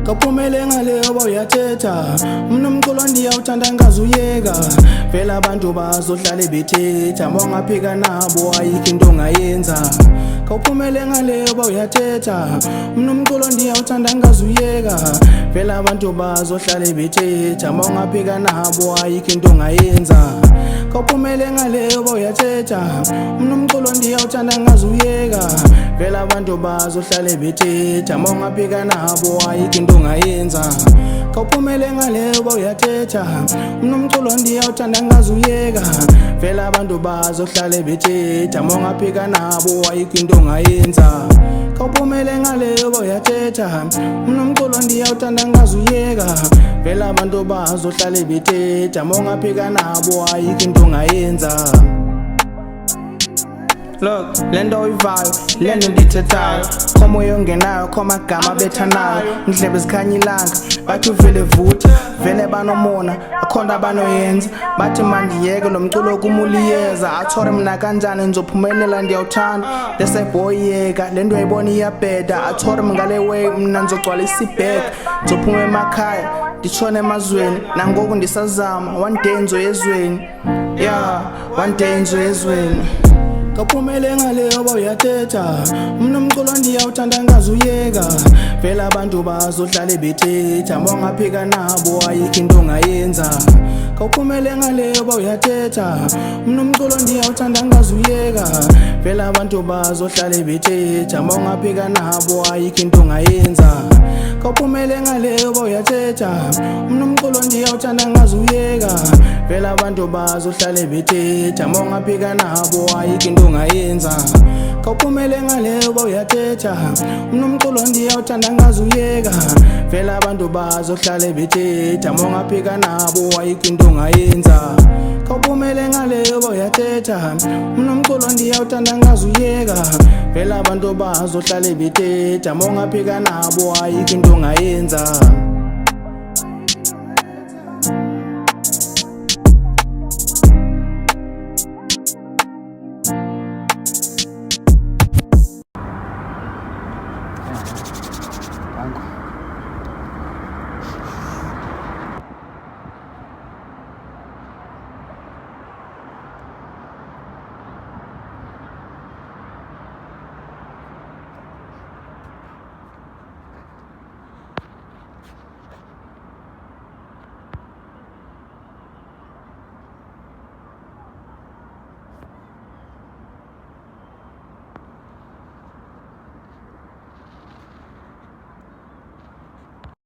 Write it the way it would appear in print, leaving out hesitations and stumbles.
Kaphumele ngaleyo boyathetha umnomculo ndiyawuthanda ngazuyeka vela abantu bazohlale bethetha mongaphika nabo ayikho into ongayenza Kaphumele ngaleyo boyathetha umnomculo ndiyawuthanda ngazuyeka vela abantu bazohlale bethetha mongaphika nabo ayikho into ongayenza Kaphumele ngaleyo boyathetha umnomculo ndiyawuthanda ngazuyeka vela abantu bazohlale bethetha mongaphika nabo ayikho into ongayenza Kaphumele ngaleyo boyathetha umnomculo ndiyawuthanda ngazuyeka vela abantu bazohlale bethetha mongaphika nabo ayikho into ongayenza Kaphumele ngaleyo boyathetha umnomculo ndiyawuthanda ngazuyeka vela abantu bazohlale bethetha mongaphika nabo ayikho into ongayenza Look, lento uyivayo, lento ndithethayo Khomoya ongenayo, khomagama bethanayo Ndlebe zikhanya ilanga, bathi uvele vutha Vele banomona, akhona abanoyenza Bathi mandiyeke lo mculo kumuliyeza Athore mna kanjani, nizophumelela ndiyawuthanda Lesayibhoyeka, lento uyayibona iyabheda Athore mngale way, mna nizogcwalisa ibhega Nizophume emakhaya, nditshone emazweni Nangoku ndisazama, one day nzoyezweni Yeah, one day nzoyezweni Kaphumele ngaleyo boyathetha umnomculo ndiyawuthanda ngazuyeka vela abantu bazohlale bethetha mongaphika nabo ayikho into ongayenza Kaphumele ngaleyo boyathetha umnomculo ndiyawuthanda ngazuyeka vela abantu bazohlale bethetha mongaphika nabo ayikho into ongayenza Kaphumele ngaleyo boyathetha umnomculo ndiyawuthanda ngazuyeka vela abantu bazohlale bethetha mongaphika nabo ayikho into ongayenza Kaphumele ngaleyo boyathetha umnomculo ndiyawuthanda ngazuyeka vela abantu bazohlale bethetha mongaphika nabo ayikho into ongayenza Kaphumele ngaleyo boyathetha umnomculo ndiyawuthanda ngazuyeka vela abantu bazohlale bethetha mongaphika nabo ayikho into ongayenza